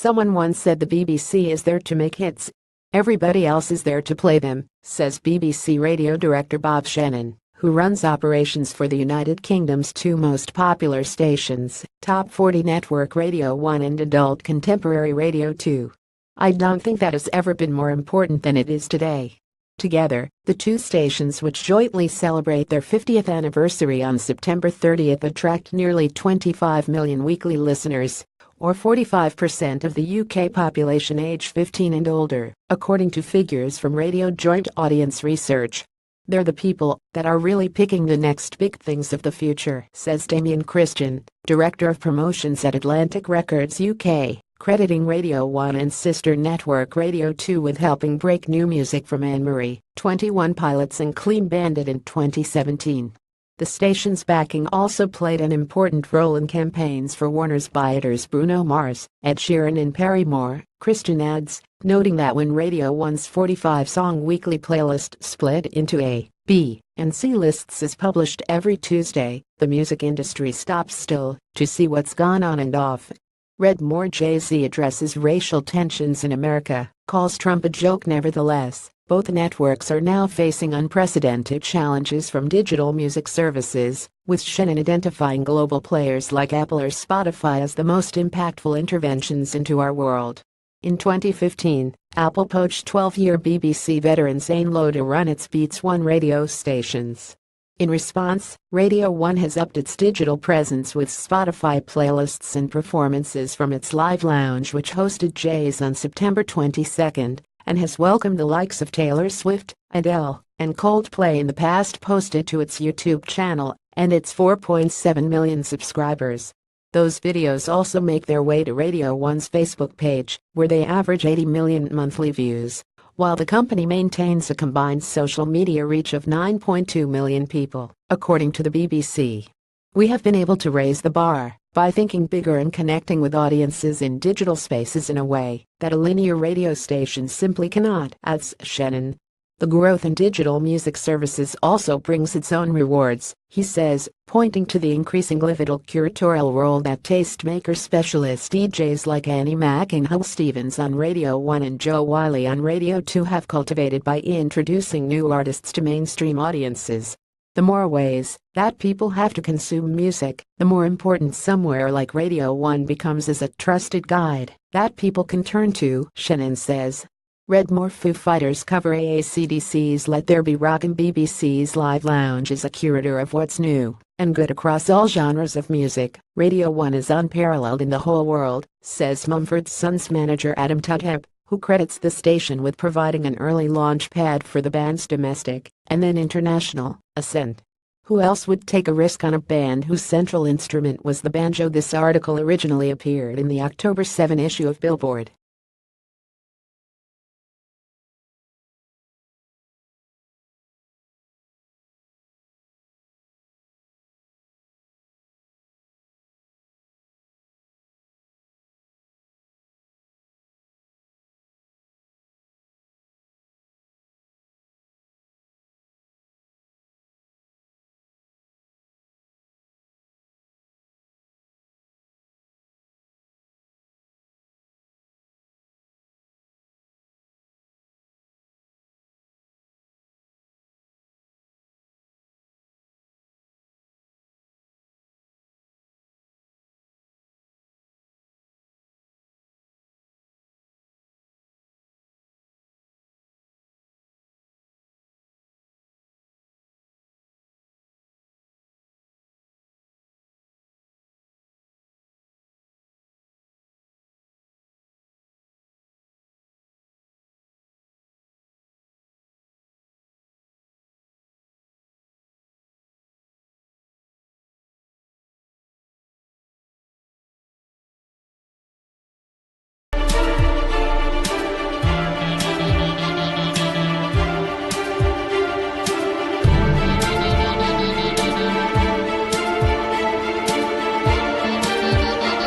Someone once said the BBC is there to make hits. Everybody else is there to play them, says BBC Radio Director Bob Shannon, who runs operations for the United Kingdom's two most popular stations, Top 40 Network Radio 1 and Adult Contemporary Radio 2. "I don't think that has ever been more important than it is today." Together, the two stations, which jointly celebrate their 50th anniversary on September 30th, attract nearly 25 million weekly listeners, or 45% of the UK population aged 15 and older, according to figures from Radio Joint Audience Research. "They're the people that are really picking the next big things of the future," says Damien Christian, Director of Promotions at Atlantic Records UK, crediting Radio 1 and sister network Radio 2 with helping break new music from Anne-Marie, 21 Pilots and Clean Bandit in 2017. The station's backing also played an important role in campaigns for Warner's buyers Bruno Mars, Ed Sheeran and Paramore, Christian adds, noting that when Radio 1's 45-song weekly playlist split into A, B, and C lists is published every Tuesday, the music industry stops still to see what's gone on and off. Read more. Jay-Z addresses racial tensions in America, calls Trump a joke. Nevertheless, both networks are now facing unprecedented challenges from digital music services, with Shannon identifying global players like Apple or Spotify as the most impactful interventions into our world. In 2015, Apple poached 12-year BBC veteran Zane Lowe to run its Beats One radio stations. In response, Radio 1 has upped its digital presence with Spotify playlists and performances from its live lounge, which hosted Jay's on September 22, and has welcomed the likes of Taylor Swift, Adele, and Coldplay in the past. Posted to its YouTube channel and its 4.7 million subscribers. Those videos also make their way to Radio 1's Facebook page, where they average 80 million monthly views, while the company maintains a combined social media reach of 9.2 million people, according to the BBC. "We have been able to raise the bar by thinking bigger and connecting with audiences in digital spaces in a way that a linear radio station simply cannot," adds Shannon. The growth in digital music services also brings its own rewards, he says, pointing to the increasingly vital curatorial role that tastemaker specialist DJs like Annie Mac and Hull Stevens on Radio 1 and Joe Wiley on Radio 2 have cultivated by introducing new artists to mainstream audiences. The more ways that people have to consume music, the more important somewhere like Radio 1 becomes as a trusted guide that people can turn to, Shannon says. Read more. Foo Fighters cover AC/DC's Let There Be Rock, and BBC's Live Lounge is a curator of what's new and good across all genres of music. Radio 1 is unparalleled in the whole world, says Mumford Sons manager Adam Tudhep, who credits the station with providing an early launch pad for the band's domestic and then international ascent. Who else would take a risk on a band whose central instrument was the banjo? This article originally appeared in the October 7 issue of Billboard.